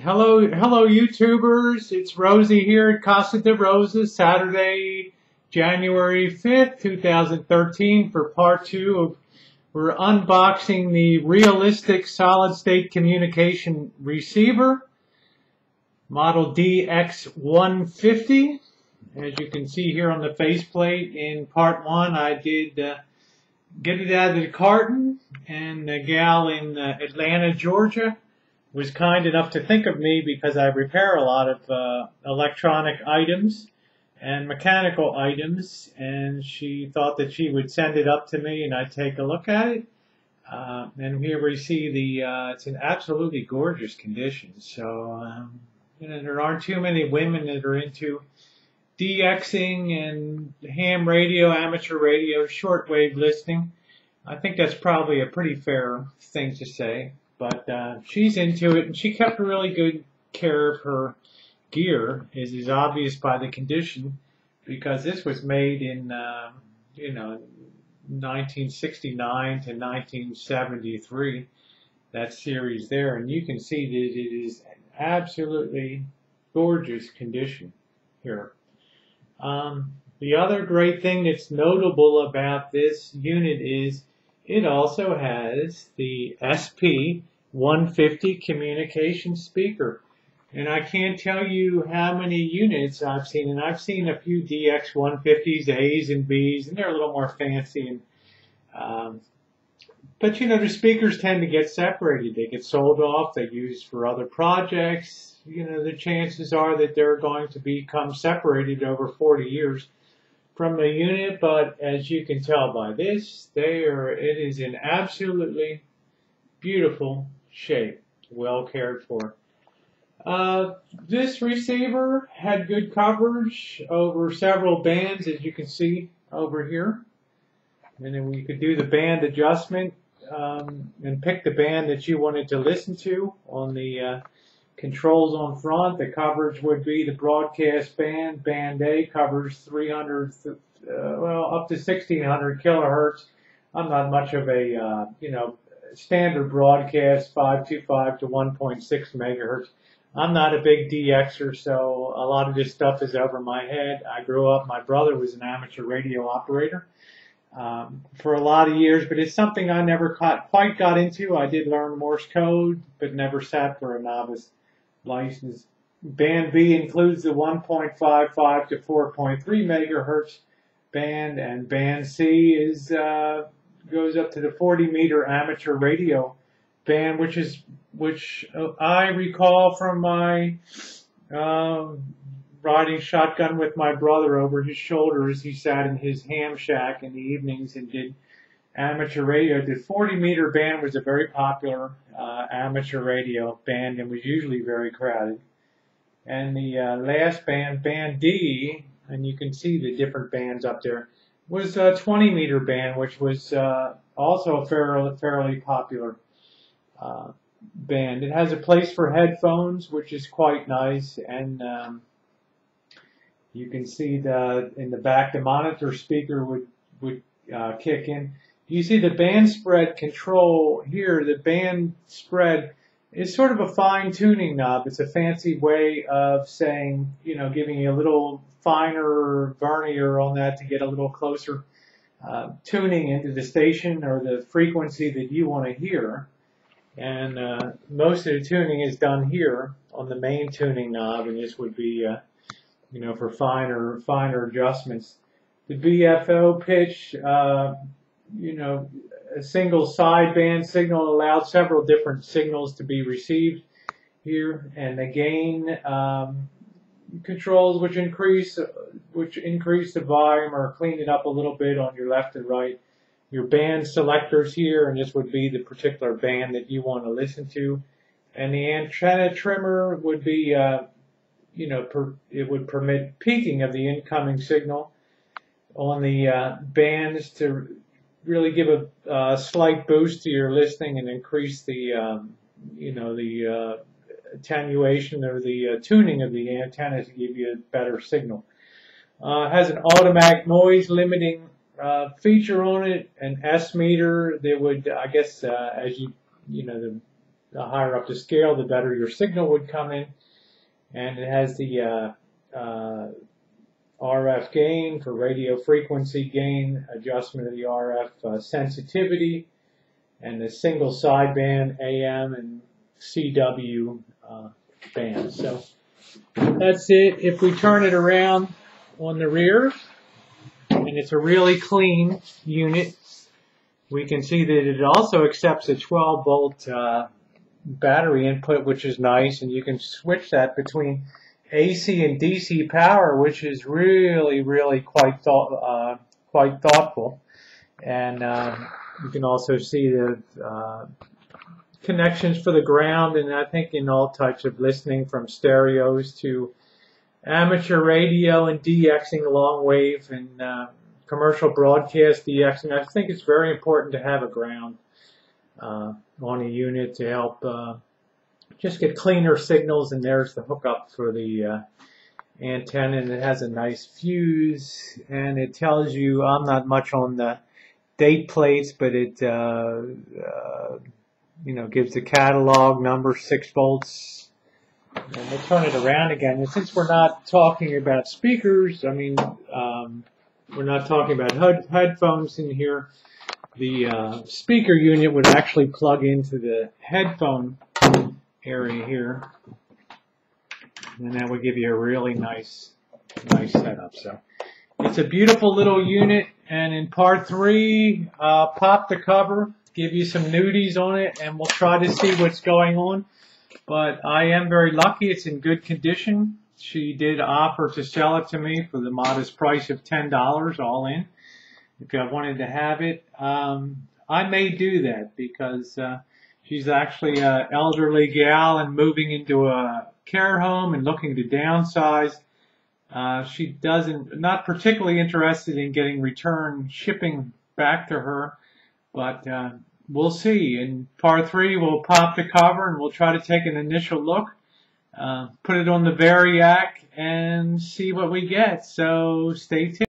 Hello, YouTubers. It's Rosie here at Casa de Roses, Saturday, January 5th, 2013, for part two of we're unboxing the realistic solid-state communication receiver, model DX-150. As you can see here on the faceplate, in part one, I did get it out of the carton, and the gal in Atlanta, Georgia, was kind enough to think of me because I repair a lot of electronic items and mechanical items, and she thought that she would send it up to me and I'd take a look at it. And here we see it's in absolutely gorgeous condition. So, there aren't too many women that are into DXing and ham radio, amateur radio, shortwave listening. I think that's probably a pretty fair thing to say. But she's into it, and she kept really good care of her gear, as is obvious by the condition, because this was made in, 1969 to 1973, that series there, and you can see that it is an absolutely gorgeous condition here. The other great thing that's notable about this unit is it also has the SP-150 communication speaker. And I can't tell you how many units I've seen. And I've seen a few DX-150s, A's and B's, and they're a little more fancy. And but the speakers tend to get separated. They get sold off. They're used for other projects. The chances are that they're going to become separated over 40 years from the unit, but as you can tell by this, it is in absolutely beautiful shape, well cared for. This receiver had good coverage over several bands, as you can see over here. And then we could do the band adjustment and pick the band that you wanted to listen to on the controls on front. The coverage would be the broadcast band. Band A covers 300, up to 1600 kilohertz. I'm not much of a, standard broadcast, 525 to 1.6 megahertz. I'm not a big DXer, so a lot of this stuff is over my head. I grew up, my brother was an amateur radio operator for a lot of years, but it's something I never quite got into. I did learn Morse code, but never sat for a novice license. Band B includes the 1.55 to 4.3 megahertz band, and band C goes up to the 40-meter amateur radio band, which I recall from my riding shotgun with my brother over his shoulder as he sat in his ham shack in the evenings and did amateur radio. The 40-meter band was a very popular amateur radio band and was usually very crowded. And the last band, band D, and you can see the different bands up there, was a 20-meter band, which was also a fairly popular band. It has a place for headphones, which is quite nice, and you can see in the back the monitor speaker would kick in. You see the band spread control here. The band spread is sort of a fine-tuning knob. It's a fancy way of saying, giving you a little finer vernier on that to get a little closer tuning into the station or the frequency that you want to hear. And most of the tuning is done here on the main tuning knob, and this would be, for finer adjustments. The BFO pitch, a single sideband signal allowed several different signals to be received here, and the gain controls which increase the volume or clean it up a little bit on your left and right. Your band selectors here, and this would be the particular band that you want to listen to. And the antenna trimmer would be, it would permit peaking of the incoming signal on the bands to really give a slight boost to your listening and increase the, the attenuation or the tuning of the antenna to give you a better signal. Has an automatic noise limiting feature on it, an S meter that would, I guess, as the the higher up the scale, the better your signal would come in. And it has the RF gain for radio frequency gain, adjustment of the RF sensitivity, and the single sideband AM and CW bands. So that's it. If we turn it around on the rear, and it's a really clean unit, we can see that it also accepts a 12-volt battery input, which is nice, and you can switch that between AC and DC power, which is really quite thoughtful. And you can also see the connections for the ground, and I think in all types of listening, from stereos to amateur radio and DXing long wave and commercial broadcast DXing. I think it's very important to have a ground on a unit to help just get cleaner signals. And there's the hookup for the antenna, and it has a nice fuse, and it tells you, I'm not much on the date plates, but it gives the catalog number, 6 volts. And we'll turn it around again. And since we're not talking about speakers, we're not talking about headphones in here, the speaker unit would actually plug into the headphone area here. And that would give you a really nice setup. So it's a beautiful little unit. And in part 3, pop the cover, give you some nudies on it, and we'll try to see what's going on. But I am very lucky. It's in good condition. She did offer to sell it to me for the modest price of $10 all in. If I wanted to have it, I may do that, because she's actually an elderly gal and moving into a care home and looking to downsize. She not particularly interested in getting return shipping back to her, but we'll see. In part 3, we'll pop the cover and we'll try to take an initial look, put it on the Variac, and see what we get. So stay tuned.